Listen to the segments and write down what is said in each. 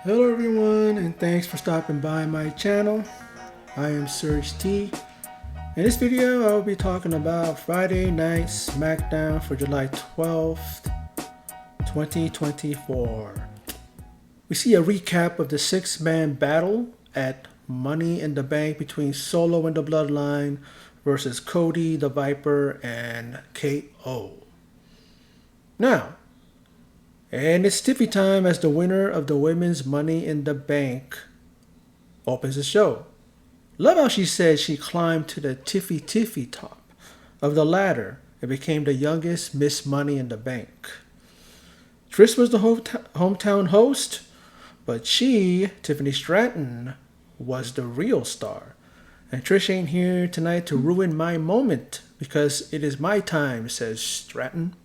Hello everyone, and thanks for stopping by my channel. I am Serge T. In this video, I will be talking about Friday Night Smackdown for July 12th, 2024. We see a recap of the six-man battle at Money in the Bank between Solo and the Bloodline versus Cody, the Viper, and KO. Now, and it's Tiffy Time as the winner of the Women's Money in the Bank opens the show. Love how she said she climbed to the Tiffy top of the ladder and became the youngest Miss Money in the Bank. Trish was the hometown host, but she, Tiffany Stratton, was the real star. And Trish ain't here tonight to ruin my moment because it is my time, says Stratton.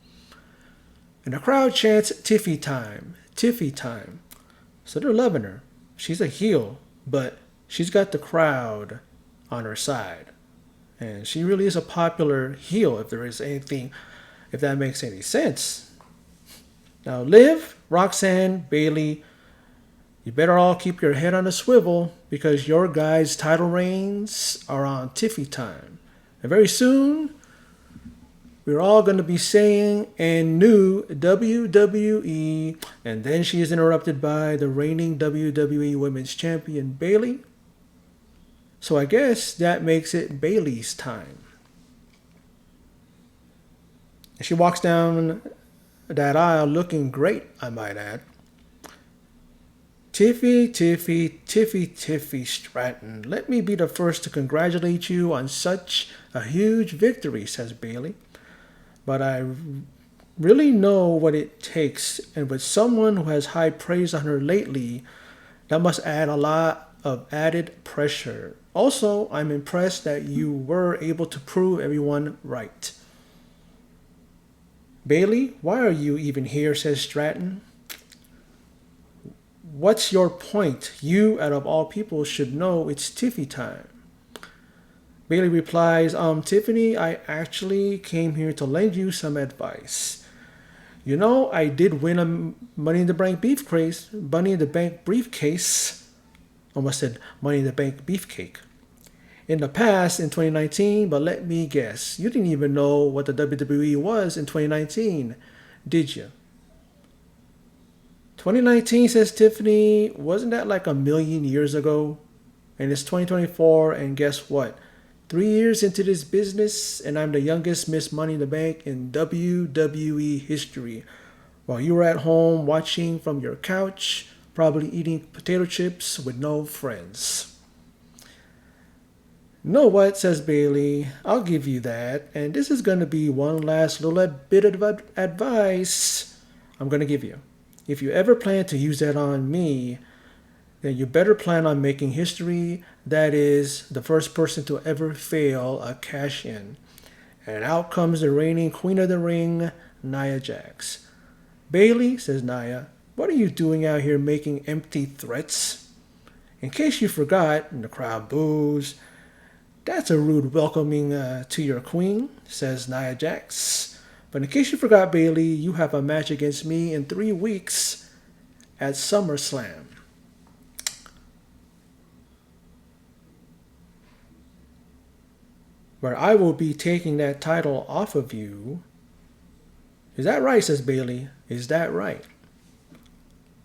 And the crowd chants Tiffy Time, Tiffy Time. So they're loving her. She's a heel, but she's got the crowd on her side. And she really is a popular heel, if there is anything, if that makes any sense. Now, Liv, Roxanne, Bayley, you better all keep your head on a swivel because your guys' title reigns are on Tiffy Time. And very soon, we're all going to be saying, and new WWE, and then she is interrupted by the reigning WWE Women's Champion, Bayley. So I guess that makes it Bayley's time. She walks down that aisle looking great, I might add. Tiffy Stratton, let me be the first to congratulate you on such a huge victory, says Bayley. But I really know what it takes, and with someone who has high praise on her lately, that must add a lot of added pressure. Also, I'm impressed that you were able to prove everyone right. Bayley, why are you even here, says Stratton. What's your point? You, out of all people, should know it's Tiffy time. Bayley replies, Tiffany, I actually came here to lend you some advice. You know, I did win a Money in the Bank briefcase. Almost said Money in the Bank beefcake. In the past, in 2019, but let me guess, you didn't even know what the WWE was in 2019, did you? 2019, says Tiffany, wasn't that like a million years ago? And it's 2024, and guess what? 3 years into this business, and I'm the youngest Miss Money in the Bank in WWE history. While you were at home watching from your couch, probably eating potato chips with no friends. Know what, says Bayley, I'll give you that. And this is going to be one last little bit of advice I'm going to give you. If you ever plan to use that on me, then you better plan on making history. That is, the first person to ever fail a cash-in. And out comes the reigning Queen of the Ring, Nia Jax. Bayley, says Nia, what are you doing out here making empty threats? In case you forgot, and the crowd boos, that's a rude welcoming to your queen, says Nia Jax. But in case you forgot, Bayley, you have a match against me in 3 weeks at SummerSlam. Where I will be taking that title off of you. Is that right, says Bayley? Is that right?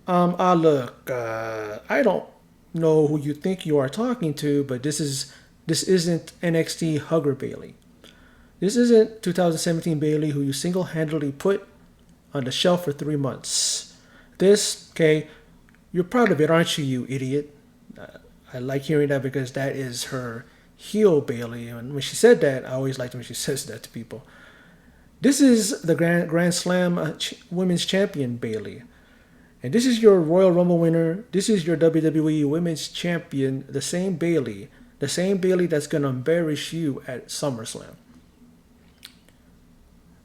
Look, I don't know who you think you are talking to, but this isn't NXT Hugger Bayley. This isn't 2017 Bayley who you single-handedly put on the shelf for 3 months. Okay, you're proud of it, aren't you, you idiot? I like hearing that because that is her heel Bayley, and when she said that, I always liked when she says that to people. This is the Grand Slam Women's Champion Bayley, and this is your Royal Rumble winner. This is your WWE Women's Champion, the same Bayley that's gonna embarrass you at SummerSlam.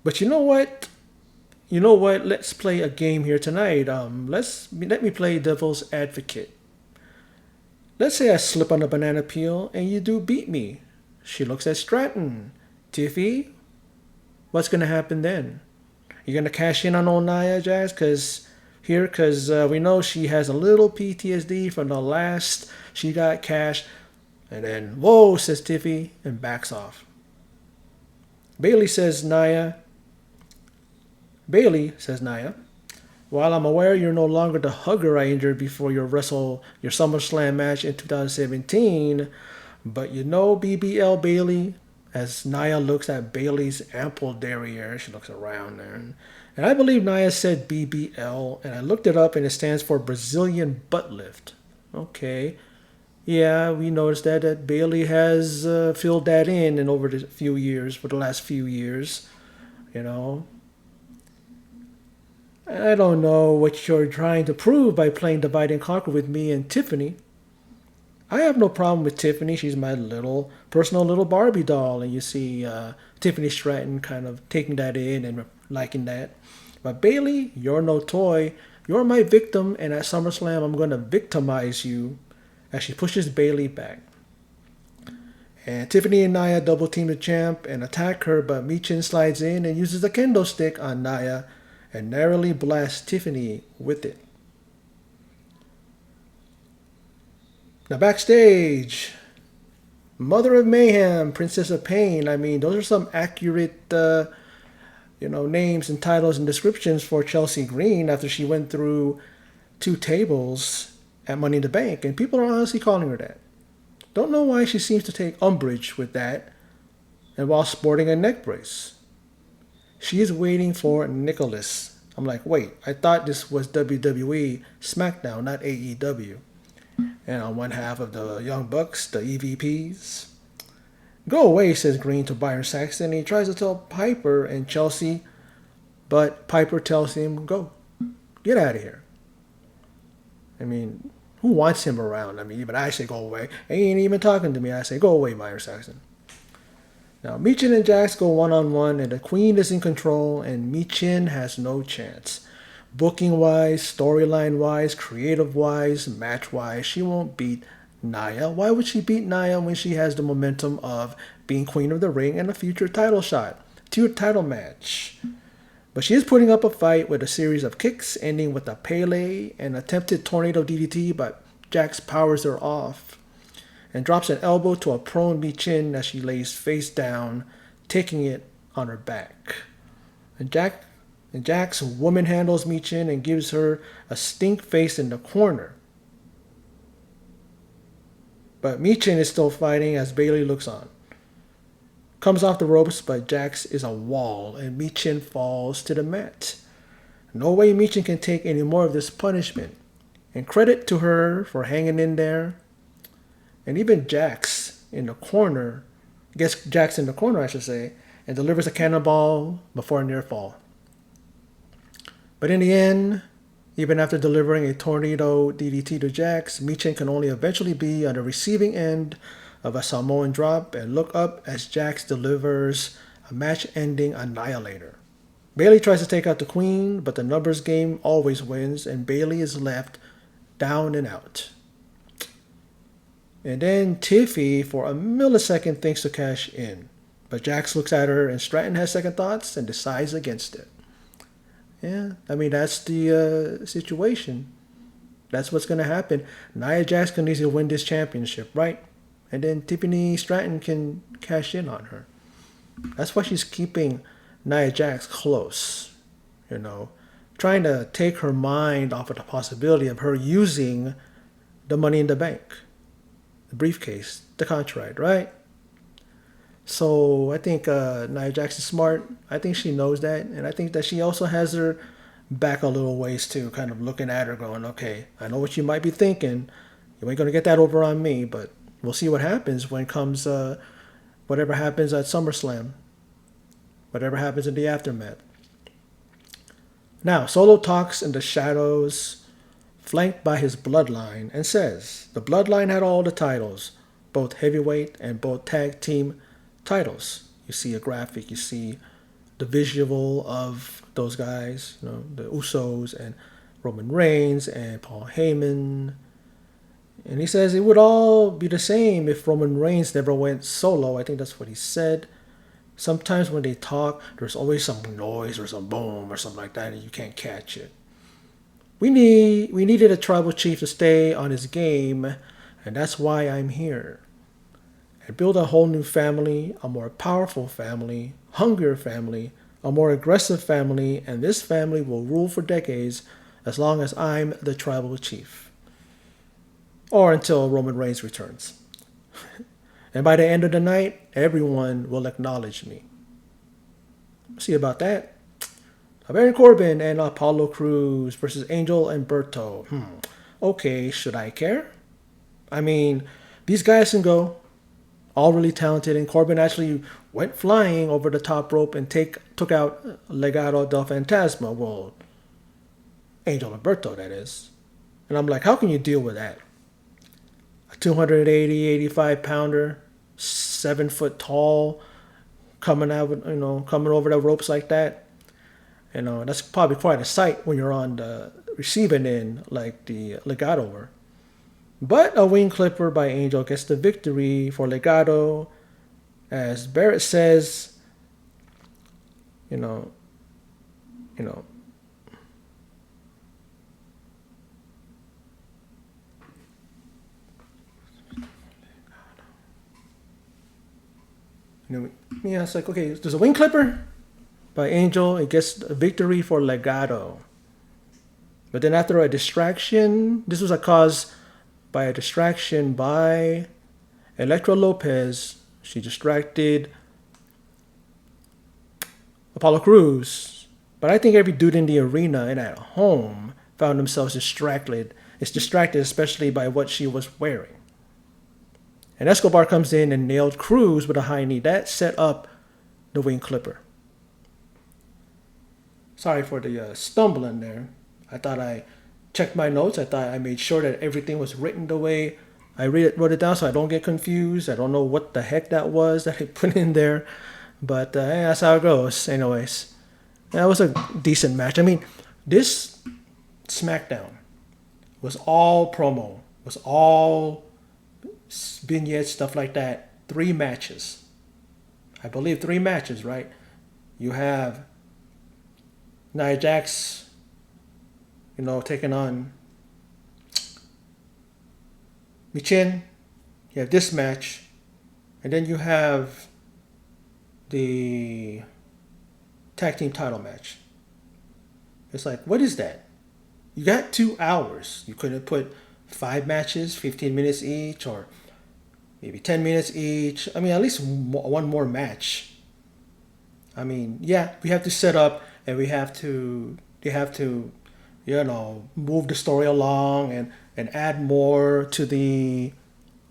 But you know what? Let's play a game here tonight. Let me play devil's advocate. Let's say I slip on a banana peel and you do beat me. She looks at Stratton. Tiffy, what's going to happen then? You're going to cash in on old Nia Jax because here because we know she has a little PTSD from the last she got cash. And then, whoa, says Tiffy, and backs off. Bailey says Nia. Bailey says Nia. While I'm aware you're no longer the hugger I injured before your SummerSlam match in 2017, but you know BBL Bailey, as Nia looks at Bailey's ample derriere, she looks around there. And I believe Nia said BBL, and I looked it up and it stands for Brazilian Butt Lift. Okay. Yeah, we noticed that Bailey has filled that in over the few years, for the last few years, you know. I don't know what you're trying to prove by playing divide and conquer with me and Tiffany. I have no problem with Tiffany. She's my little personal little Barbie doll, and you see Tiffany Stratton kind of taking that in and liking that. But Bailey, you're no toy. You're my victim, and at SummerSlam, I'm going to victimize you. As she pushes Bailey back. And Tiffany and Nia double team the champ and attack her, but Michin slides in and uses a kendo stick on Nia and narrowly blasts Tiffany with it. Now backstage, Mother of Mayhem, Princess of Pain. I mean, those are some accurate, names and titles and descriptions for Chelsea Green after she went through 2 tables at Money in the Bank, and people are honestly calling her that. Don't know why she seems to take umbrage with that, and while sporting a neck brace. She is waiting for Nicholas. I'm like, wait, I thought this was WWE Smackdown, not AEW. And on one half of the Young Bucks, the EVPs. Go away, says Green to Byron Saxton. He tries to tell Piper and Chelsea, but Piper tells him, go, get out of here. I mean, who wants him around? I mean, even I say go away. He ain't even talking to me. I say go away, Byron Saxton. Now, Michin and Jax go one-on-one, and the Queen is in control, and Michin has no chance. Booking-wise, storyline-wise, creative-wise, match-wise, she won't beat Nia. Why would she beat Nia when she has the momentum of being Queen of the Ring and a future title shot? Title match. But she is putting up a fight with a series of kicks, ending with a Pele and attempted tornado DDT, but Jax powers her off and drops an elbow to a prone Michin as she lays face down, taking it on her back. And Jax woman handles Michin and gives her a stink face in the corner. But Michin is still fighting as Bailey looks on. Comes off the ropes, but Jax is a wall, and Michin falls to the mat. No way Michin can take any more of this punishment. And credit to her for hanging in there. And even Jax in the corner, gets Jax in the corner, I should say, and delivers a cannonball before a near fall. But in the end, even after delivering a tornado DDT to Jax, Michin can only eventually be on the receiving end of a Samoan drop and look up as Jax delivers a match-ending annihilator. Bailey tries to take out the Queen, but the numbers game always wins, and Bailey is left down and out. And then Tiffy, for a millisecond, thinks to cash in. But Jax looks at her, and Stratton has second thoughts and decides against it. Yeah, I mean, that's the situation. That's what's going to happen. Nia Jax can easily win this championship, right? And then Tiffany Stratton can cash in on her. That's why she's keeping Nia Jax close, trying to take her mind off of the possibility of her using the Money in the Bank, the briefcase, the contract, right? So I think Nia Jax is smart. I think she knows that. And I think that she also has her back a little ways too, kind of looking at her going, okay, I know what you might be thinking. You ain't going to get that over on me, but we'll see what happens when comes whatever happens at SummerSlam. Whatever happens in the aftermath. Now, Solo talks in the shadows, flanked by his Bloodline, and says the Bloodline had all the titles, both heavyweight and both tag team titles. You see a graphic, you see the visual of those guys, the Usos and Roman Reigns and Paul Heyman. And he says it would all be the same if Roman Reigns never went solo. I think that's what he said. Sometimes when they talk, there's always some noise or some boom or something like that, and you can't catch it. We needed a tribal chief to stay on his game, and that's why I'm here. And build a whole new family, a more powerful family, hungrier family, a more aggressive family, and this family will rule for decades as long as I'm the tribal chief. Or until Roman Reigns returns. And by the end of the night, everyone will acknowledge me. See about that. Baron Corbin and Apollo Crews versus Angel and Berto. Okay, should I care? I mean, these guys can go. All really talented, and Corbin actually went flying over the top rope and took out Legado del Fantasma. Well, Angel and Berto, that is. And I'm like, how can you deal with that? A 280, 85 pounder, 7 foot tall, coming out, coming over the ropes like that. That's probably quite a sight when you're on the receiving end, like the Legado were. But a wing clipper by Angel gets the victory for Legado. As Barrett says, you know, you know, yeah, it's like, okay, there's a wing clipper by Angel. It gets a victory for Legado. But then after a distraction, this was caused by a distraction by Elektra Lopez. She distracted Apollo Crews. But I think every dude in the arena and at home found themselves distracted. It's distracted especially by what she was wearing. And Escobar comes in and nailed Crews with a high knee. That set up the wing clipper. Sorry for the stumbling there. I thought I checked my notes. I thought I made sure that everything was written the way I wrote it down so I don't get confused. I don't know what the heck that was that I put in there. But that's how it goes. Anyways, that was a decent match. I mean, this Smackdown was all promo. Was all vignettes, stuff like that. 3 matches. I believe 3 matches, right? You have Nia Jax, taking on Michin. You have this match. And then you have the tag team title match. It's like, what is that? You got 2 hours. You could have put 5 matches, 15 minutes each, or maybe 10 minutes each. I mean, at least one more match. I mean, yeah, we have to set up and you have to, move the story along and add more to the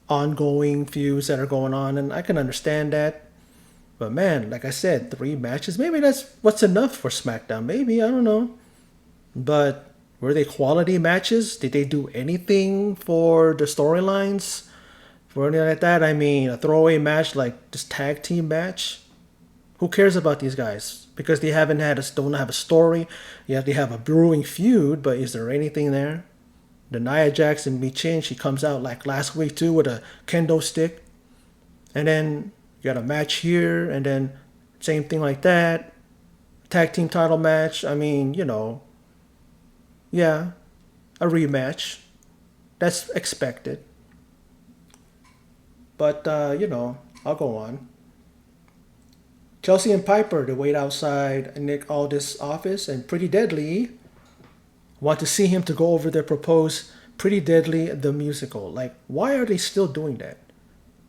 ongoing feuds that are going on. And I can understand that. But man, like I said, 3 matches, maybe that's what's enough for SmackDown. Maybe, I don't know. But were they quality matches? Did they do anything for the storylines? For anything like that? I mean, a throwaway match like this tag team match? Who cares about these guys? Because they don't have a story. Yeah, they have a brewing feud, but is there anything there? The Nia Jax and Michin, she comes out like last week too with a kendo stick. And then you got a match here, and then same thing like that. Tag team title match. I mean, yeah, a rematch. That's expected. But, I'll go on. Chelsea and Piper, they wait outside Nick Aldis' office, and Pretty Deadly want to see him to go over their proposed Pretty Deadly the musical. Like, why are they still doing that?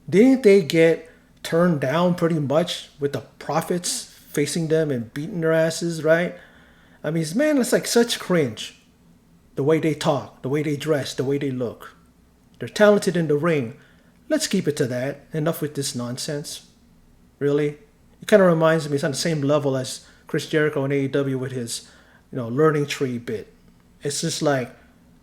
Didn't they get turned down pretty much with the Profits facing them and beating their asses, right? I mean, man, it's like such cringe. The way they talk, the way they dress, the way they look. They're talented in the ring. Let's keep it to that. Enough with this nonsense. Really? It kind of reminds me, it's on the same level as Chris Jericho in AEW with his, learning tree bit. It's just like,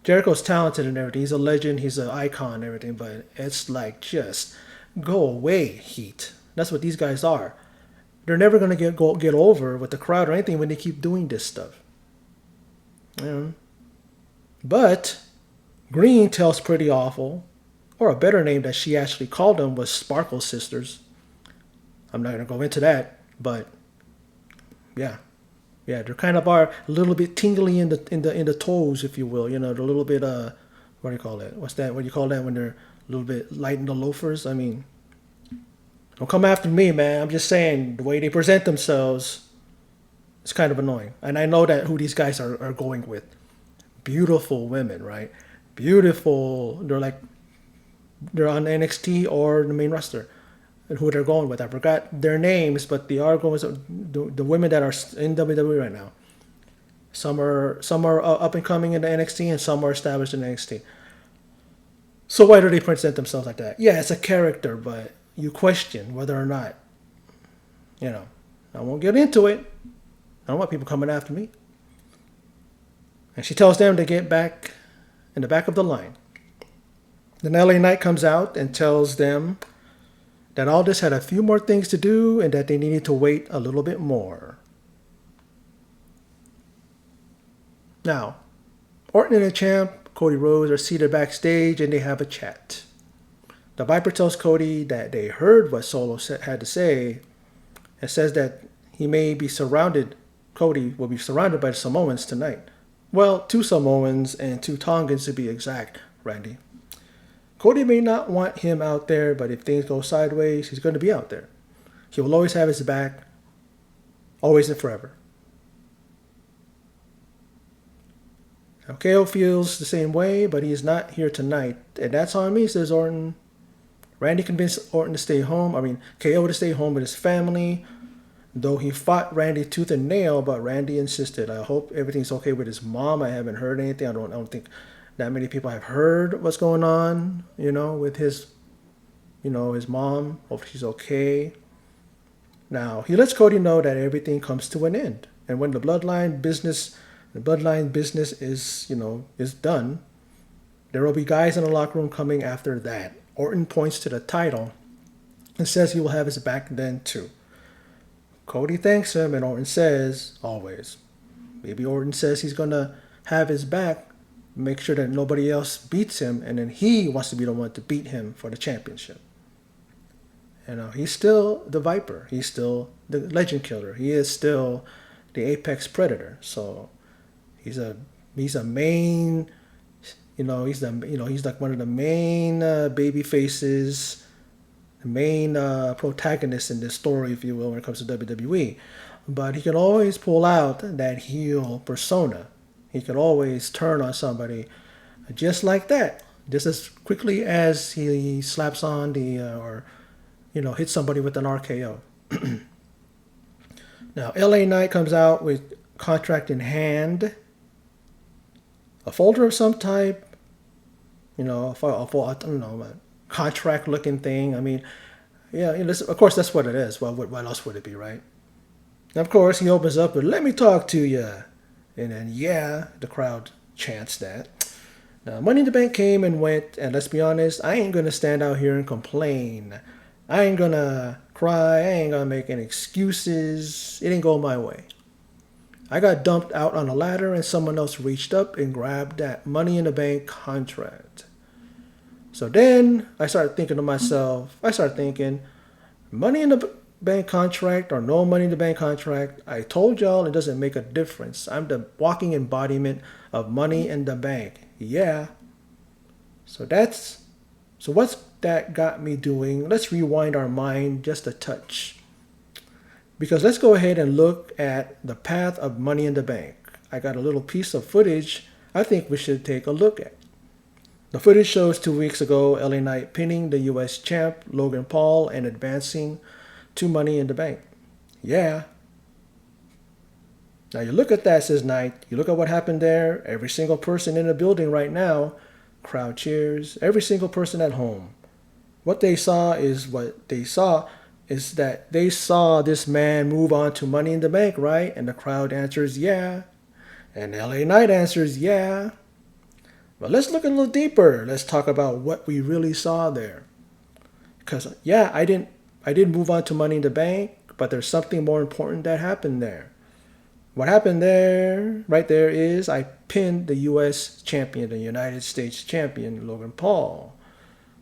Jericho's talented and everything. He's a legend, he's an icon and everything, but it's like, just go away, Heat. That's what these guys are. They're never going to get over with the crowd or anything when they keep doing this stuff. But Green tells Pretty Awful, or a better name that she actually called them was Sparkle Sisters. I'm not going to go into that, but yeah. Yeah, they're kind of are a little bit tingly in the toes, if you will. You know, they're a little bit what do you call it? What's that? What do you call that when they're a little bit light in the loafers? I mean, don't come after me, man. I'm just saying the way they present themselves is kind of annoying. And I know that who these guys are going with. Beautiful women, right? Beautiful. They're on NXT or the main roster. And who they're going with. I forgot their names, but they are going with the women that are in WWE right now. Some are up and coming in the NXT, and some are established in NXT. So why do they present themselves like that? Yeah, it's a character, but you question whether or not, you know. I won't get into it. I don't want people coming after me. And she tells them to get back in the back of the line. Then LA Knight comes out and tells them that Aldis had a few more things to do and that they needed to wait a little bit more. Now, Orton and the champ, Cody Rhodes, are seated backstage and they have a chat. The Viper tells Cody that they heard what Solo had to say and says that Cody will be surrounded by the Samoans tonight. Well, 2 Samoans and 2 Tongans to be exact, Randy. Cody may not want him out there, but if things go sideways, he's going to be out there. He will always have his back, always and forever. Now, KO feels the same way, but he is not here tonight. And that's on me, says Orton. Randy convinced Orton to stay home. KO to stay home with his family. Though he fought Randy tooth and nail, but Randy insisted. I hope everything's okay with his mom. I haven't heard anything. I don't think that many people have heard what's going on, with his mom. Hope she's okay. Now, he lets Cody know that everything comes to an end. And when the bloodline business is done, there will be guys in the locker room coming after that. Orton points to the title and says he will have his back then too. Cody thanks him and Orton says, always. Maybe Orton says he's going to have his back, make sure that nobody else beats him, and then he wants to be the one to beat him for the championship. He's still the Viper. He's still the Legend Killer. He is still the Apex Predator. So he's a main, he's like one of the main baby faces, the main protagonist in this story, if you will, when it comes to WWE. But he can always pull out that heel persona. He can always turn on somebody just like that, just as quickly as he slaps on hits somebody with an RKO. Now, LA Knight comes out with contract in hand, a folder of some type, a contract-looking thing. Of course, that's what it is. Well, what else would it be, right? And of course, he opens up with, "Let me talk to you." And then, the crowd chants that. Now, Money in the Bank came and went, and let's be honest, I ain't going to stand out here and complain. I ain't going to cry. I ain't going to make any excuses. It didn't go my way. I got dumped out on a ladder, and someone else reached up and grabbed that Money in the Bank contract. So then I started thinking to myself, Money in the Bank contract or no Money in the Bank contract, I told y'all it doesn't make a difference. I'm the walking embodiment of Money in the Bank. Yeah. So what's that got me doing? Let's rewind our mind just a touch. Because let's go ahead and look at the path of Money in the Bank. I got a little piece of footage I think we should take a look at. The footage shows 2 weeks ago LA Knight pinning the US Champ Logan Paul and advancing to Money in the Bank. Yeah. Now you look at that, says Knight. You look at what happened there. Every single person in the building right now, crowd cheers. Every single person at home. What they saw is that they saw this man move on to Money in the Bank, right? And the crowd answers, yeah. And LA Knight answers, yeah. But let's look a little deeper. Let's talk about what we really saw there. Because, I didn't move on to Money in the Bank, but there's something more important that happened there. What happened there, right there, is I pinned the US champion, the United States champion, Logan Paul.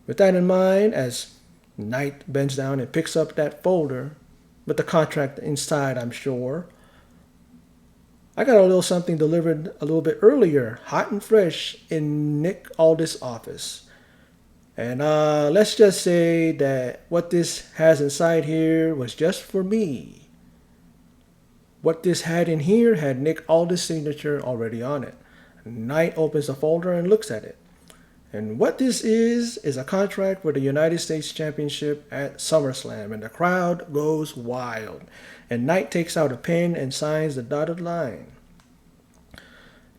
With that in mind, as Knight bends down and picks up that folder with the contract inside, I'm sure, I got a little something delivered a little bit earlier, hot and fresh, in Nick Aldis' office. And let's just say that what this has inside here was just for me. What this had in here had Nick Aldis' signature already on it. Knight opens the folder and looks at it. And what this is a contract for the United States Championship at SummerSlam, and the crowd goes wild. And Knight takes out a pen and signs the dotted line.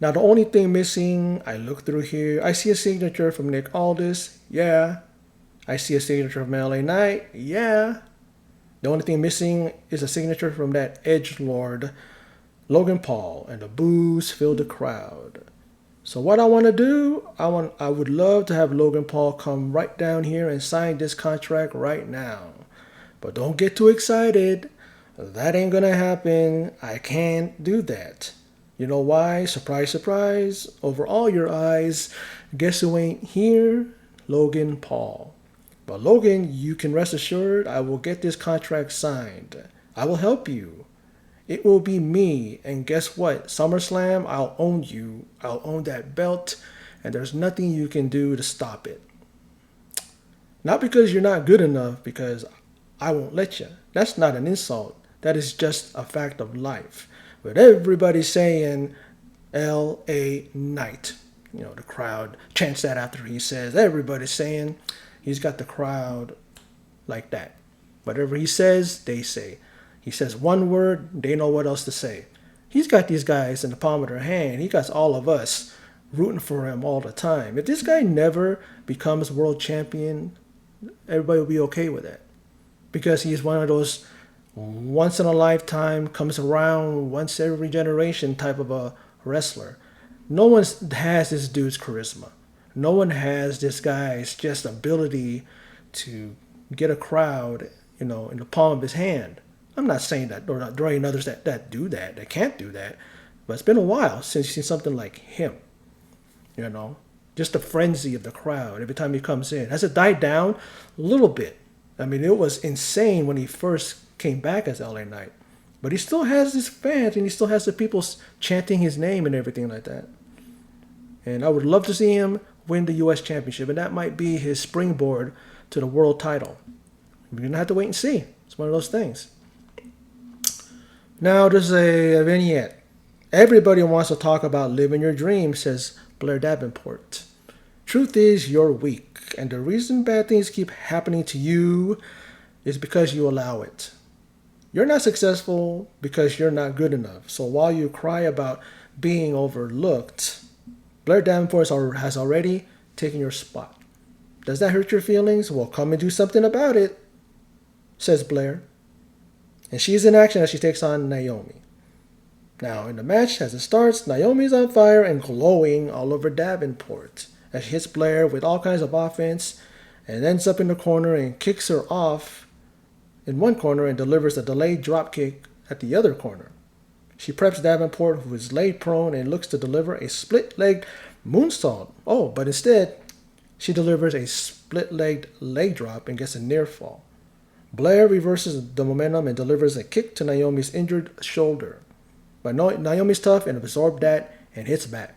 Now the only thing missing, I look through here, I see a signature from Nick Aldis, yeah. I see a signature from LA Knight, yeah. The only thing missing is a signature from that edgelord, Logan Paul, and the boos fill the crowd. So what I want to do, I would love to have Logan Paul come right down here and sign this contract right now. But don't get too excited. That ain't gonna happen. I can't do that. You know why? Surprise, surprise. Over all your eyes, guess who ain't here? Logan Paul. But Logan, you can rest assured I will get this contract signed. I will help you. It will be me, and guess what? SummerSlam, I'll own you. I'll own that belt, and there's nothing you can do to stop it. Not because you're not good enough, because I won't let you. That's not an insult. That is just a fact of life. But everybody's saying L.A. Knight. You know, the crowd chants that after he says. Everybody's saying he's got the crowd like that. Whatever he says, they say. He says one word, they know what else to say. He's got these guys in the palm of their hand. He got all of us rooting for him all the time. If this guy never becomes world champion, everybody will be okay with that. Because he's one of those once in a lifetime, comes around once every generation type of a wrestler. No one has this dude's charisma. No one has this guy's just ability to get a crowd, in the palm of his hand. I'm not saying that there ain't others that do that, that can't do that. But it's been a while since you've seen something like him. Just the frenzy of the crowd every time he comes in. Has it died down? A little bit. I mean, it was insane when he first came back as LA Knight. But he still has his fans, and he still has the people chanting his name and everything like that. And I would love to see him win the US Championship, and that might be his springboard to the world title. We're going to have to wait and see. It's one of those things. Now there's a vignette. Everybody wants to talk about living your dream, says Blair Davenport. Truth is, you're weak, and the reason bad things keep happening to you is because you allow it. You're not successful because you're not good enough. So while you cry about being overlooked, Blair Davenport has already taken your spot. Does that hurt your feelings? Well, come and do something about it, says Blair. And she's in action as she takes on Naomi. Now, in the match, as it starts, Naomi's on fire and glowing all over Davenport as she hits Blair with all kinds of offense and ends up in the corner and kicks her off in one corner and delivers a delayed dropkick at the other corner. She preps Davenport, who is laid prone, and looks to deliver a split-legged moonsault. Oh, but instead, she delivers a split-legged leg drop and gets a near fall. Blair reverses the momentum and delivers a kick to Naomi's injured shoulder. But Naomi's tough and absorbs that and hits back.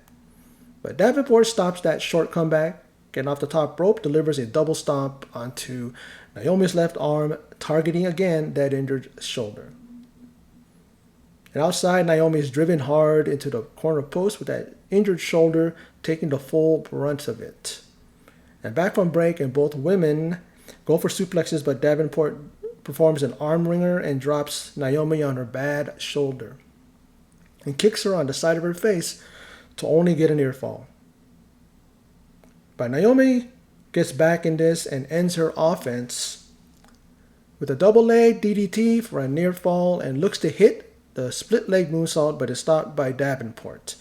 But Davenport stops that short comeback, getting off the top rope, delivers a double stomp onto Naomi's left arm, targeting again that injured shoulder. And outside, Naomi is driven hard into the corner post with that injured shoulder taking the full brunt of it. And back from break, and both women go for suplexes, but Davenport performs an arm wringer and drops Naomi on her bad shoulder and kicks her on the side of her face to only get a near fall. But Naomi gets back in this and ends her offense with a double leg DDT for a near fall and looks to hit the split leg moonsault, but is stopped by Davenport.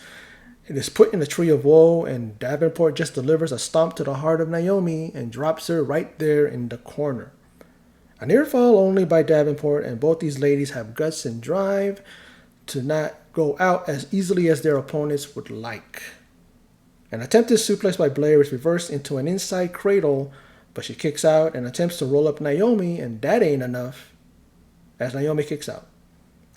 It is put in the tree of woe, and Davenport just delivers a stomp to the heart of Naomi and drops her right there in the corner. A near fall only by Davenport, and both these ladies have guts and drive to not go out as easily as their opponents would like. An attempted suplex by Blair is reversed into an inside cradle, but she kicks out and attempts to roll up Naomi, and that ain't enough as Naomi kicks out.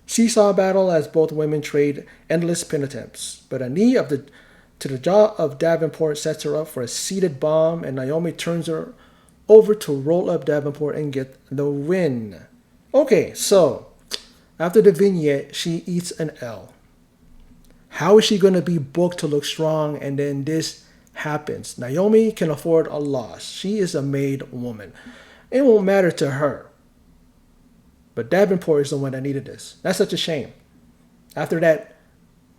Seesaw battle as both women trade endless pin attempts, but a knee to the jaw of Davenport sets her up for a seated bomb, and Naomi turns her over to roll up Davenport and get the win. Okay, so after the vignette, she eats an L. How is she going to be booked to look strong and then this happens? Naomi can afford a loss. She is a made woman. It won't matter to her. But Davenport is the one that needed this. That's such a shame. After that,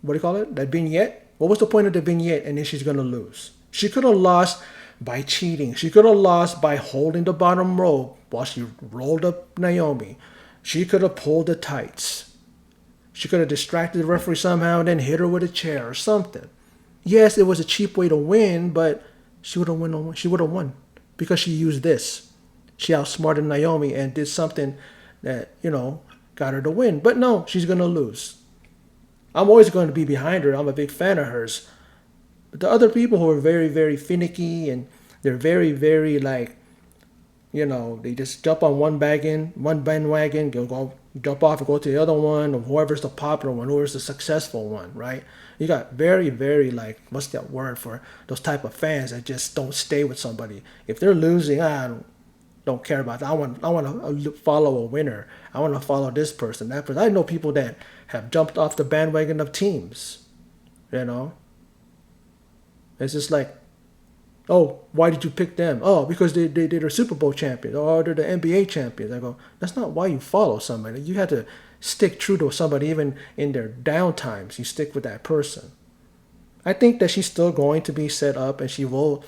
what do you call it? That vignette? What was the point of the vignette? And then she's going to lose. She could have lost by cheating. She could have lost by holding the bottom rope while she rolled up Naomi. She could have pulled the tights. She could have distracted the referee somehow and then hit her with a chair or something. Yes, it was a cheap way to win, but she would have won. She would have won because she used this. She outsmarted Naomi and did something that, got her to win. But no, she's going to lose. I'm always going to be behind her. I'm a big fan of hers. But the other people who are very, very finicky and they're very, very they just jump on one bandwagon, go jump off and go to the other one, or whoever's the popular one, whoever's the successful one, right? You got very, very what's that word for those type of fans that just don't stay with somebody. If they're losing, I don't care about that. I want to follow a winner. I want to follow this person, that person. I know people that have jumped off the bandwagon of teams. It's just oh, why did you pick them? Oh, because they're Super Bowl champions. Oh, they're the NBA champions. I go, that's not why you follow somebody. You have to stick true to somebody even in their down times. You stick with that person. I think that she's still going to be set up and she will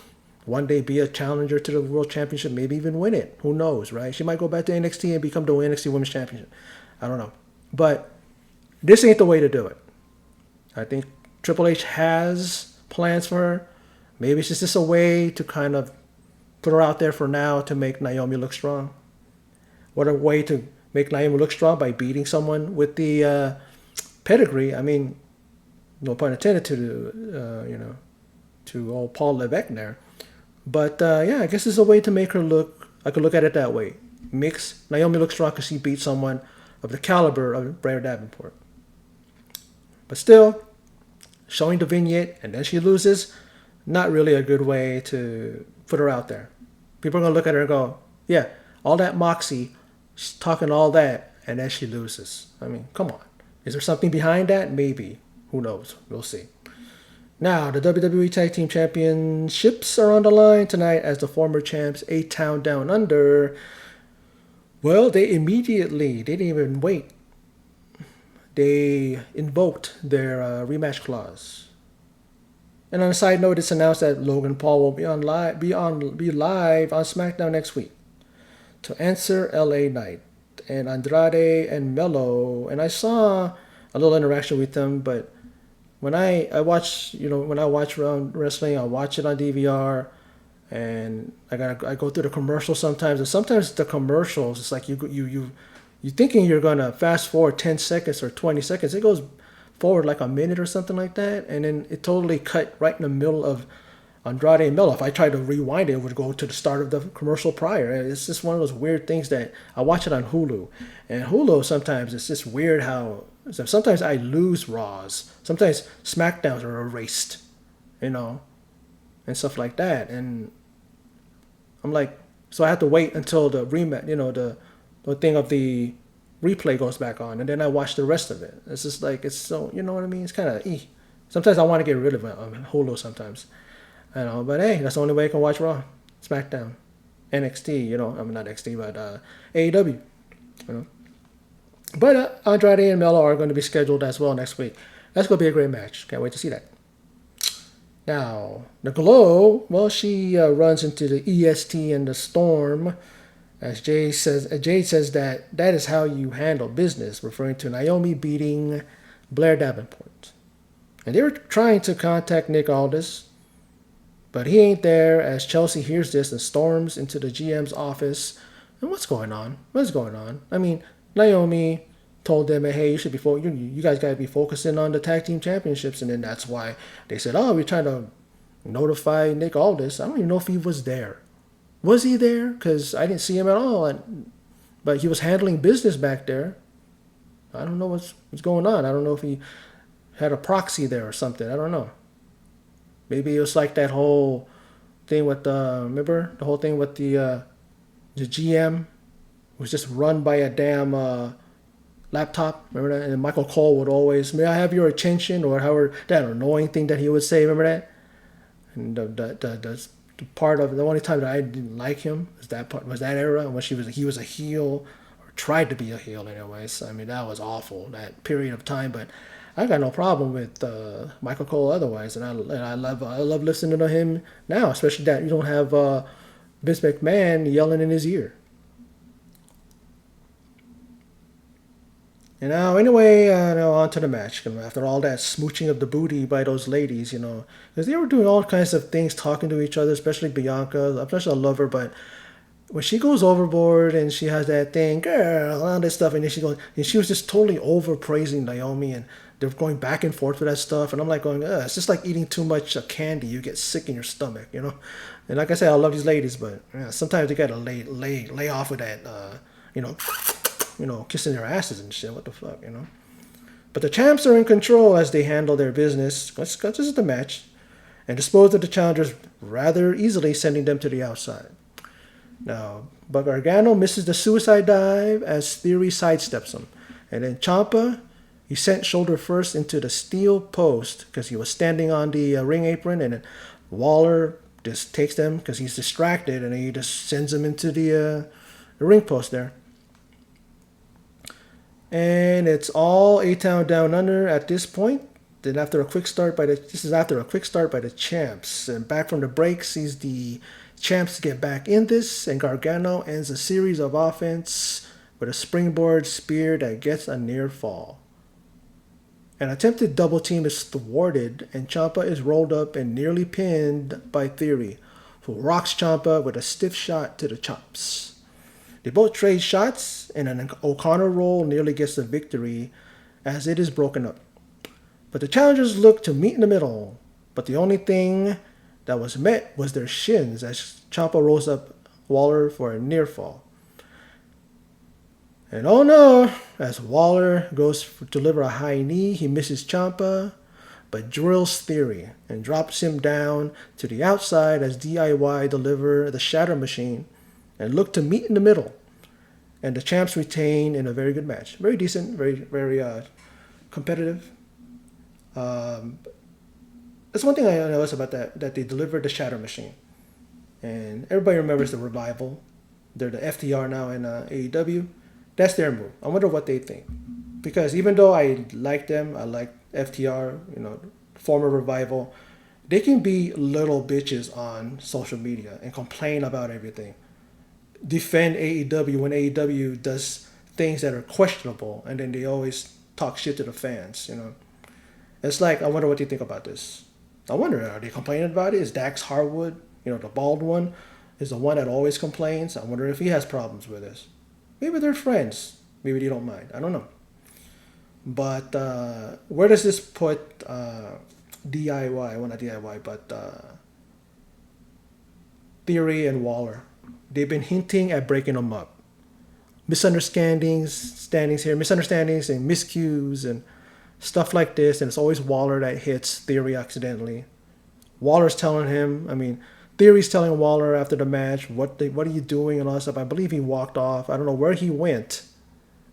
one day be a challenger to the World Championship, maybe even win it. Who knows, right? She might go back to NXT and become the NXT Women's Championship. I don't know. But this ain't the way to do it. I think Triple H has plans for her. Maybe it's just a way to kind of put her out there for now to make Naomi look strong. What a way to make Naomi look strong by beating someone with the pedigree. I mean, no pun intended to old Paul Levesque there. But I guess it's a way to make her look. I could look at it that way. Makes Naomi look strong because she beat someone of the caliber of Blair Davenport. But still, showing the vignette and then she loses. Not really a good way to put her out there. People are going to look at her and go, yeah, all that moxie, she's talking all that, and then she loses. I mean, come on. Is there something behind that? Maybe. Who knows? We'll see. Now, the WWE Tag Team Championships are on the line tonight as the former champs, A-Town Down Under. Well, they didn't even wait. They invoked their rematch clause. And on a side note, it's announced that Logan Paul will be live on Smackdown next week to answer LA Knight and Andrade and Melo. And I saw a little interaction with them, but when I watch around wrestling, I watch it on DVR, and I go through the commercials sometimes. And sometimes the commercials, it's like you thinking you're gonna fast forward 10 seconds or 20 seconds. It goes forward like a minute or something like that, and then it totally cut right in the middle of Andrade and Melo. If I tried to rewind it, it would go to the start of the commercial prior. It's just one of those weird things that I watch it on Hulu, and Hulu sometimes it's just weird how sometimes I lose Raws, sometimes Smackdowns are erased, and stuff like that, and I'm like, so I have to wait until the rematch, the thing of the replay goes back on, and then I watch the rest of it. It's just it's so, you know what I mean? It's kind of Sometimes I want to get rid of Hulu sometimes. I know, but hey, that's the only way I can watch Raw, SmackDown, NXT, not NXT, but AEW, But Andrade and Melo are going to be scheduled as well next week. That's going to be a great match. Can't wait to see that. Now, the Glow, well, she runs into the EST and the Storm. As Jade says that is how you handle business, referring to Naomi beating Blair Davenport. And they were trying to contact Nick Aldis, but he ain't there as Chelsea hears this and storms into the GM's office. And what's going on? I mean, Naomi told them, hey, you guys got to be focusing on the tag team championships. And then that's why they said, oh, we're trying to notify Nick Aldis. I don't even know if he was there. Was he there? Because I didn't see him at all. But he was handling business back there. I don't know what's going on. I don't know if he had a proxy there or something. I don't know. Maybe it was like that whole thing with remember the whole thing with the GM was just run by a damn laptop. Remember that? And Michael Cole would always, "May I have your attention?" or however that annoying thing that he would say. Remember that? And the part of the only time that I didn't like him was that part, was that era when he was a heel or tried to be a heel anyways. I mean, that was awful, that period of time. But I got no problem with Michael Cole otherwise, and I love listening to him now, especially that you don't have Vince McMahon yelling in his ear. And now, anyway, on to the match. After all that smooching of the booty by those ladies, because they were doing all kinds of things, talking to each other, especially Bianca. Especially I love her, but when she goes overboard and she has that thing, girl, all this stuff, and then she was just totally overpraising Naomi, and they're going back and forth with that stuff, and I'm like going, it's just like eating too much candy. You get sick in your stomach. And like I said, I love these ladies, but sometimes you gotta lay off with that, you know kissing their asses and shit. What the fuck. But the champs are in control as they handle their business. This is the match, and dispose of the challengers rather easily, sending them to the outside. Now, but Gargano misses the suicide dive as Theory sidesteps him, and then Ciampa, he sent shoulder first into the steel post because he was standing on the ring apron, and then Waller just takes them because he's distracted, and he just sends him into the ring post there. And it's all A-Town Down Under at this point. Then after a quick start by the champs. And back from the break sees the champs get back in this, and Gargano ends a series of offense with a springboard spear that gets a near fall. An attempted double team is thwarted, and Ciampa is rolled up and nearly pinned by Theory, who rocks Ciampa with a stiff shot to the chops. They both trade shots, and an O'Connor roll nearly gets the victory as it is broken up. But the challengers look to meet in the middle, but the only thing that was met was their shins as Ciampa rolls up Waller for a near fall. And oh no, as Waller goes to deliver a high knee, he misses Ciampa, but drills Theory and drops him down to the outside as DIY deliver the Shatter Machine and look to meet in the middle. And the champs retain in a very good match. Very decent, very competitive. That's one thing I noticed about that they delivered the Shatter Machine. And everybody remembers the Revival. They're the FTR now in AEW. That's their move. I wonder what they think. Because even though I like them, I like FTR, former Revival, they can be little bitches on social media and complain about everything. Defend AEW when AEW does things that are questionable, and then they always talk shit to the fans. It's like, I wonder what they think about this. I wonder, are they complaining about it? Is Dax Harwood, the bald one, is the one that always complains? I wonder if he has problems with this. Maybe they're friends. Maybe they don't mind. I don't know. But where does this put DIY? Well, not DIY, but Theory and Waller? They've been hinting at breaking them up. Misunderstandings and miscues and stuff like this. And it's always Waller that hits Theory accidentally. Waller's telling him, Theory's telling Waller after the match, what are you doing and all that stuff. I believe he walked off. I don't know where he went.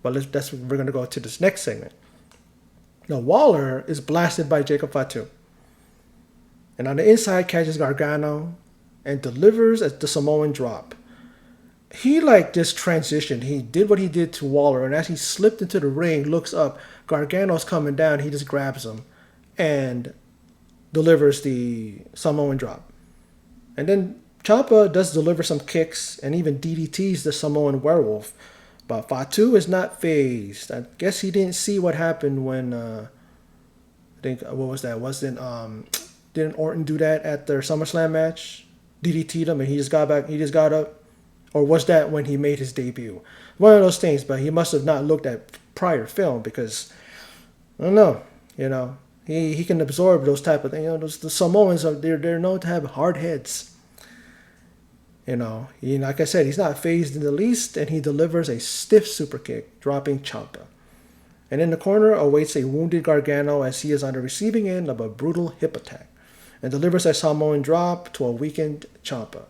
But we're going to go to this next segment. Now, Waller is blasted by Jacob Fatu. And on the inside catches Gargano and delivers the Samoan drop. He just transitioned. He did what he did to Waller, and as he slipped into the ring, looks up, Gargano's coming down, he just grabs him and delivers the Samoan drop. And then Ciampa does deliver some kicks and even DDTs the Samoan werewolf. But Fatu is not phased. I guess he didn't see what happened when I think what was that? Didn't Orton do that at their SummerSlam match? DDT'd him and he just got up. Or was that when he made his debut? One of those things, but he must have not looked at prior film because, I don't know, he can absorb those type of things. The Samoans, they're known to have hard heads. Like I said, he's not phased in the least, and he delivers a stiff super kick, dropping Ciampa. And in the corner awaits a wounded Gargano as he is on the receiving end of a brutal hip attack and delivers a Samoan drop to a weakened Ciampa.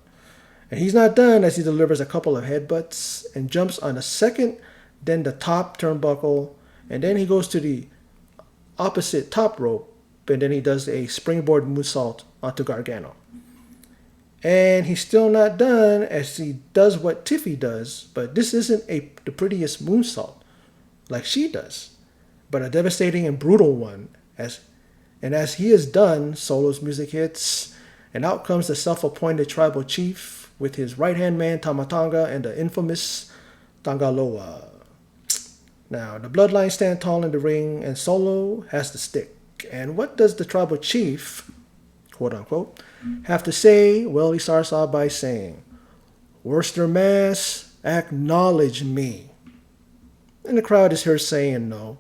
And he's not done as he delivers a couple of headbutts and jumps on the second, then the top turnbuckle, and then he goes to the opposite top rope, and then he does a springboard moonsault onto Gargano. And he's still not done as he does what Tiffy does, but this isn't the prettiest moonsault like she does, but a devastating and brutal one. As he is done, Solo's music hits, and out comes the self-appointed tribal chief with his right-hand man Tama Tonga and the infamous Tangaloa. Now, the Bloodline stand tall in the ring, and Solo has the stick. And what does the tribal chief, quote-unquote, have to say? Well, he starts off by saying, "Worcester, Mass, acknowledge me." And the crowd is here saying no.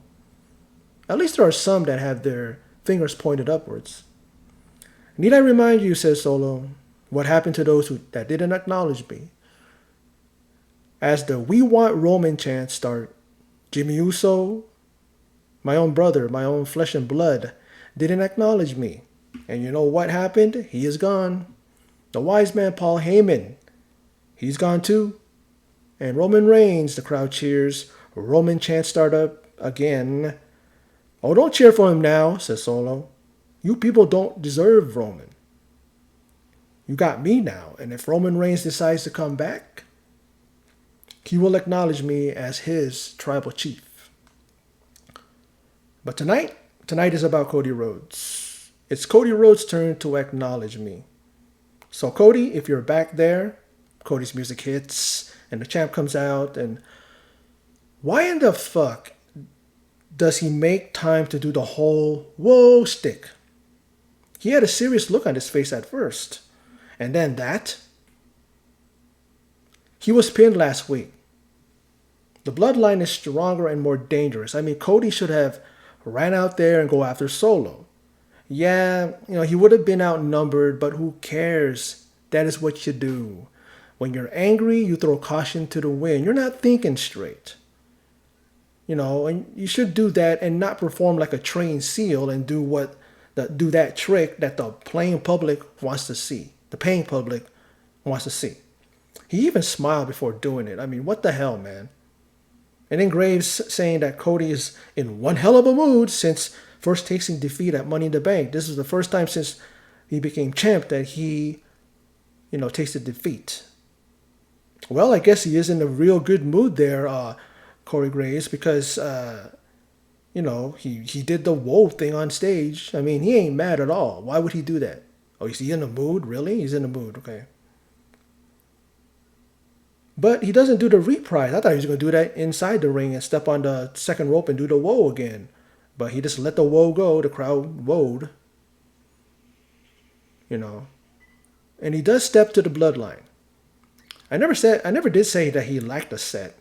At least there are some that have their fingers pointed upwards. "Need I remind you," says Solo, "what happened to those that didn't acknowledge me?" As the "We Want Roman" chants start, Jimmy Uso, my own brother, my own flesh and blood, didn't acknowledge me. And you know what happened? He is gone. The wise man Paul Heyman, he's gone too. And Roman Reigns, the crowd cheers. Roman chants start up again. "Oh, don't cheer for him now," says Solo. "You people don't deserve Roman. You got me now, and if Roman Reigns decides to come back, he will acknowledge me as his tribal chief." But tonight is about Cody Rhodes. It's Cody Rhodes' turn to acknowledge me. So Cody, if you're back there, Cody's music hits, and the champ comes out, and why in the fuck does he make time to do the whole whoa stick? He had a serious look on his face at first. And then that. He was pinned last week. The Bloodline is stronger and more dangerous. I mean, Cody should have ran out there and go after Solo. Yeah, he would have been outnumbered, but who cares? That is what you do. When you're angry, you throw caution to the wind. You're not thinking straight. And you should do that and not perform like a trained SEAL and do that trick that the paying public wants to see. The paying public wants to see. He even smiled before doing it. I mean, what the hell, man? And then Graves saying that Cody is in one hell of a mood since first tasting defeat at Money in the Bank. This is the first time since he became champ that he, tasted defeat. Well, I guess he is in a real good mood there, Corey Graves, because, he did the whoa thing on stage. I mean, he ain't mad at all. Why would he do that? Oh, is he in the mood? Really? He's in the mood. Okay. But he doesn't do the reprise. I thought he was going to do that inside the ring and step on the second rope and do the whoa again. But he just let the whoa go. The crowd whoaed. And he does step to the Bloodline. I never did say that he lacked a set.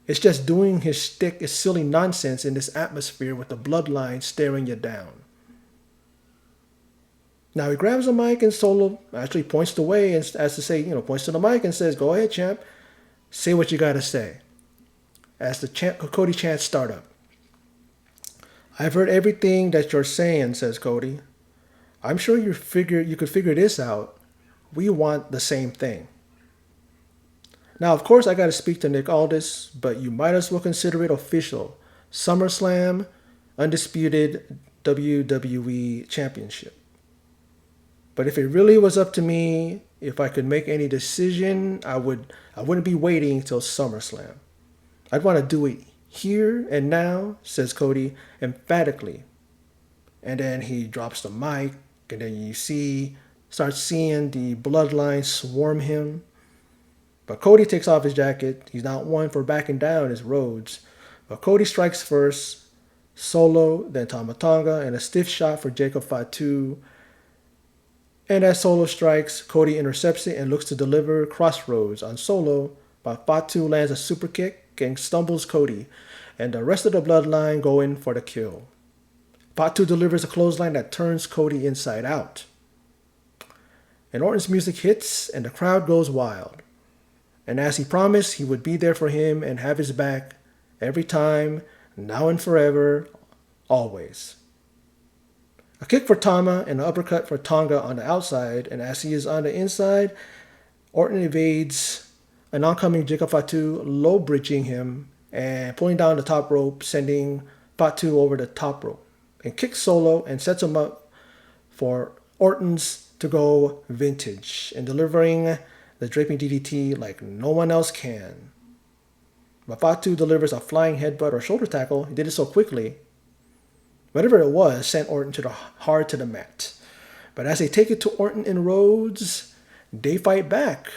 It's just doing his shtick is silly nonsense in this atmosphere with the Bloodline staring you down. Now he grabs the mic and Solo actually points away as to say, points to the mic and says, "Go ahead, champ. Say what you got to say." As the Cody chants start up. "I've heard everything that you're saying," says Cody. "I'm sure you could figure this out. We want the same thing." Now, of course, I got to speak to Nick Aldis, but you might as well consider it official. SummerSlam, Undisputed WWE Championship. But if it really was up to me, if I could make any decision, I wouldn't be waiting till SummerSlam. I'd want to do it here and now, says Cody emphatically. And then he drops the mic, and then you start seeing the Bloodline swarm him. But Cody takes off his jacket. He's not one for backing down as Rhodes. But Cody strikes first, Solo, then Tama Tonga, and a stiff shot for Jacob Fatu. And as Solo strikes, Cody intercepts it and looks to deliver crossroads on Solo, but Fatu lands a super kick and stumbles Cody, and the rest of the Bloodline go in for the kill. Fatu delivers a clothesline that turns Cody inside out. And Orton's music hits, and the crowd goes wild. And as he promised, he would be there for him and have his back every time now and forever, always. A kick for Tama and an uppercut for Tonga on the outside, and as he is on the inside, Orton evades an oncoming Jacob Fatu, low bridging him and pulling down the top rope, sending Fatu over the top rope, and kicks Solo and sets him up for Orton's to go vintage and delivering the draping DDT like no one else can. But Fatu delivers a flying headbutt or shoulder tackle. He did it so quickly. Whatever it was sent Orton hard to the mat. But as they take it to Orton and Rhodes, they fight back.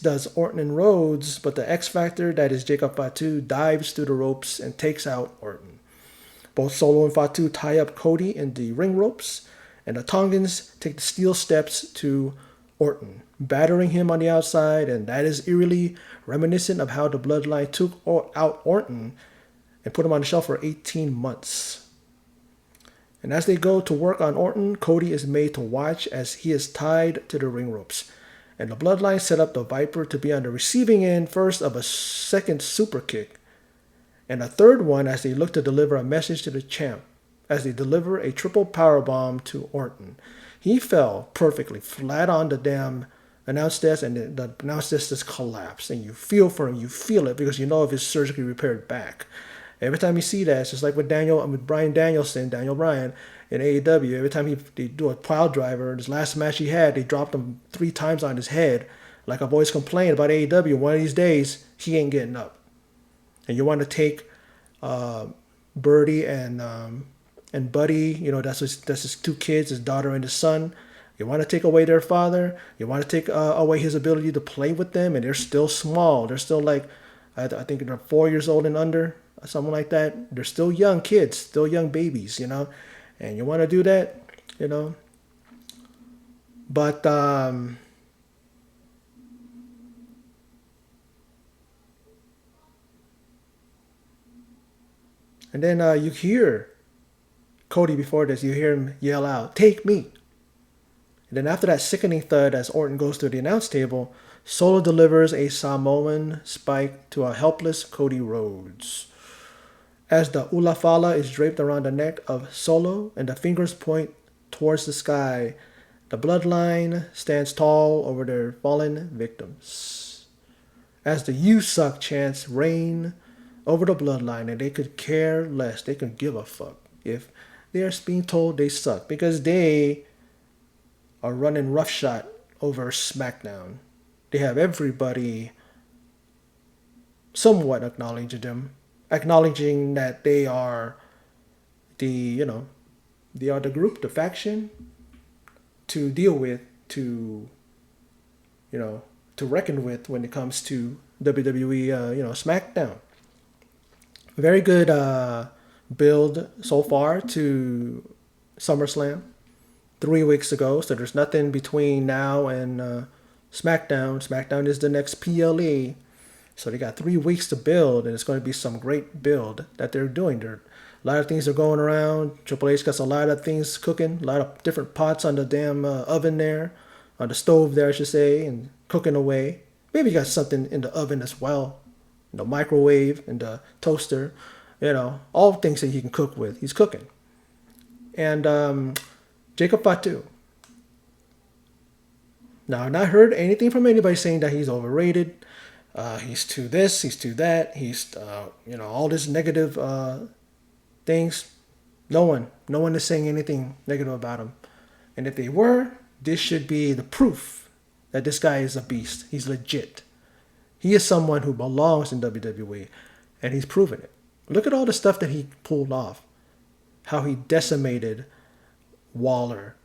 Does Orton and Rhodes, but the X Factor, that is Jacob Fatu, dives through the ropes and takes out Orton. Both Solo and Fatu tie up Cody in the ring ropes, and the Tongans take the steel steps to Orton, battering him on the outside, and that is eerily reminiscent of how the Bloodline took out Orton and put him on the shelf for 18 months. And as they go to work on Orton, Cody is made to watch as he is tied to the ring ropes. And the Bloodline set up the Viper to be on the receiving end first of a second super kick, and a third one as they look to deliver a message to the champ, as they deliver a triple powerbomb to Orton. He fell perfectly flat on the damn announce desk, and the announce desk just collapsed. And you feel for him, you feel it, because you know if it's surgically repaired back. Every time you see that, it's just like with Daniel Bryan in AEW. Every time they do a pile driver, this last match he had, they dropped him 3 times on his head. Like I've always complained about AEW, one of these days, he ain't getting up. And you want to take Birdie and Buddy, you know, that's his 2 kids, his daughter and his son. You want to take away their father. You want to take away his ability to play with them, and they're still small. They're still like, I think they're 4 years old and under, something like that. They're still young kids, still young babies, you know. And you want to do that, you know. But and then you hear Cody before this, you hear him yell out, "Take me." And then after that sickening thud as Orton goes to the announce table, Solo delivers a Samoan spike to a helpless Cody Rhodes. As the Ulafala is draped around the neck of Solo and the fingers point towards the sky, the Bloodline stands tall over their fallen victims. As the "You suck" chants reign over the Bloodline, and they could care less, they could give a fuck if they are being told they suck, because they are running roughshod over Smackdown. They have everybody somewhat acknowledging that they are they are the group, the faction to deal with, to reckon with when it comes to WWE, Smackdown. Very good build so far to SummerSlam 3 weeks ago. So there's nothing between now and SmackDown. SmackDown is the next PLE. So they got 3 weeks to build, and it's going to be some great build that they're doing. A lot of things are going around. Triple H got a lot of things cooking, a lot of different pots on the damn oven there, on the stove there, I should say, and cooking away. Maybe you got something in the oven as well, the microwave and the toaster, all things that he can cook with. He's cooking. And Jacob Fatu. Now, I've not heard anything from anybody saying that he's overrated. He's too this, he's too that, he's, all this negative things. No one is saying anything negative about him. And if they were, this should be the proof that this guy is a beast. He's legit. He is someone who belongs in WWE, and he's proven it. Look at all the stuff that he pulled off. How he decimated Waller,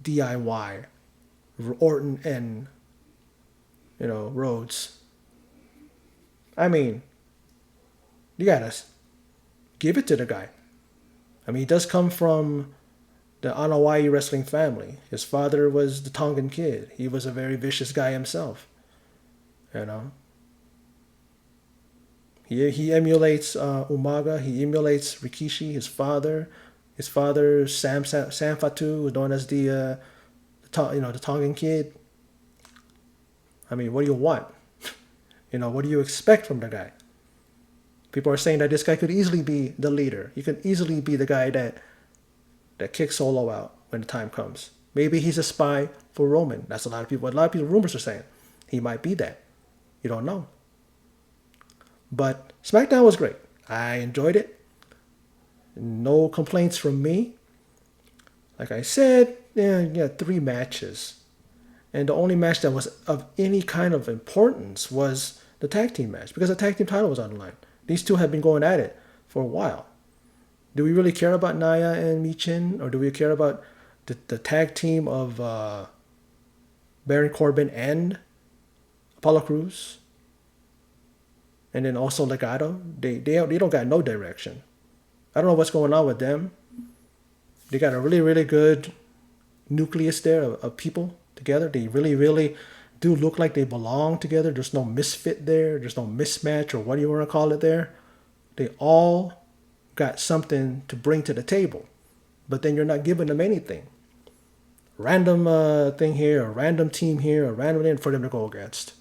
DIY, Orton, and, Rhodes. I mean, you gotta give it to the guy. I mean, he does come from the Hawaii wrestling family. His father was the Tongan Kid. He was a very vicious guy himself. He emulates Umaga. He emulates Rikishi, his father. His father, Sam Fatu, was known as the Tongan Kid. I mean, what do you want? What do you expect from the guy? People are saying that this guy could easily be the leader. He could easily be the guy that kicks Solo out when the time comes. Maybe he's a spy for Roman. That's a lot of people rumors are saying. He might be that. You don't know. But SmackDown was great. I enjoyed it. No complaints from me. Like I said, yeah, 3 matches. And the only match that was of any kind of importance was the tag team match, because the tag team title was on the line. These two have been going at it for a while. Do we really care about Nia and Michin, or do we care about the tag team of Baron Corbin and Apollo Crews? And then also Legado? They don't got no direction. I don't know what's going on with them. They got a really, really good nucleus there of people together. They really, really do look like they belong together. There's no misfit there. There's no mismatch, or what do you want to call it there. They all got something to bring to the table. But then you're not giving them anything. Random thing here, a random team here, a random thing for them to go against.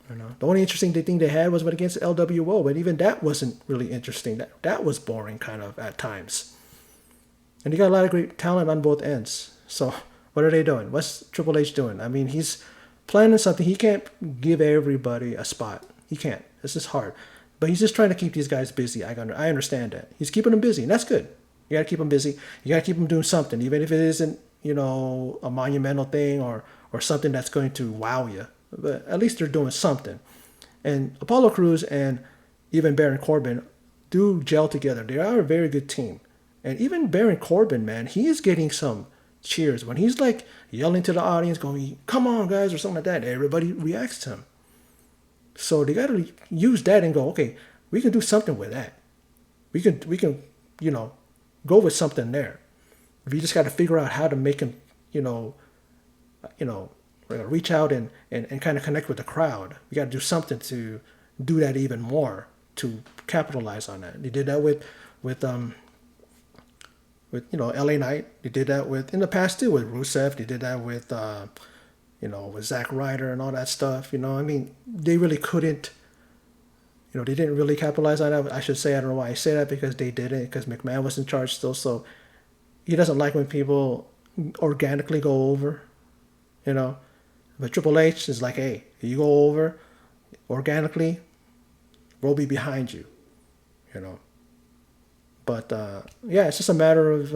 You know, the only interesting thing they had was against LWO, but even that wasn't really interesting. That was boring kind of at times. And you got a lot of great talent on both ends. So what are they doing? What's Triple H doing? I mean, he's planning something. He can't give everybody a spot. He can't. It's just hard. But he's just trying to keep these guys busy. I understand that. He's keeping them busy, and that's good. You got to keep them busy. You got to keep them doing something, even if it isn't, you know, a monumental thing or something that's going to wow you. But at least they're doing something. And Apollo Crews and even Baron Corbin do gel together. They are a very good team. And even Baron Corbin, man, he is getting some cheers. When he's like yelling to the audience, going, "Come on, guys," or something like that, everybody reacts to him. So they got to use that and go, okay, we can do something with that. We can, you know, go with something there. We just got to figure out how to make him, you know, reach out and kind of connect with the crowd. We got to do something to do that even more, to capitalize on that. They did that with LA Knight. They did that in the past too with Rusev. They did that with with Zack Ryder and all that stuff. You know, I mean, they really couldn't. You know, they didn't really capitalize on that. I should say, I don't know why I say that, because they didn't, because McMahon was in charge still. So he doesn't like when people organically go over, you know. But Triple H is like, hey, you go over organically, we'll be behind you, you know. But, yeah, it's just a matter of,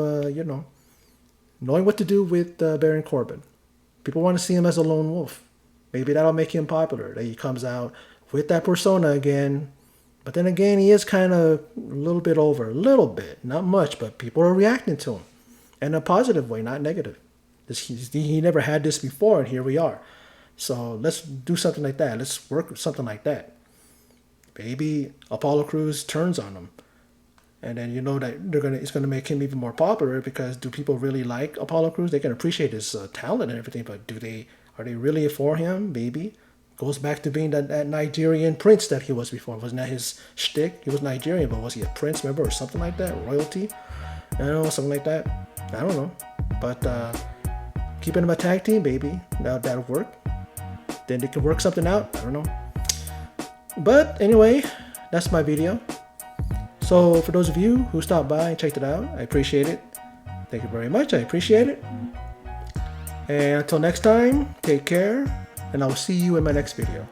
knowing what to do with Baron Corbin. People want to see him as a lone wolf. Maybe that'll make him popular, that he comes out with that persona again. But then again, he is kind of a little bit over. A little bit. Not much, but people are reacting to him. In a positive way, not negative. He never had this before, and here we are. So let's do something like that. Let's work with something like that. Maybe Apollo Crews turns on him. And then you know that it's gonna make him even more popular, because do people really like Apollo Crews? They can appreciate his talent and everything, but are they really for him? Maybe. Goes back to being that Nigerian prince that he was before. Wasn't that his shtick? He was Nigerian, but was he a prince, remember, or something like that? Royalty? I don't know, something like that. I don't know. But keeping him a tag team, baby. That'll work. Then they can work something out. I don't know. But anyway, that's my video. So for those of you who stopped by and checked it out, I appreciate it. Thank you very much. I appreciate it. And until next time, take care, and I will see you in my next video.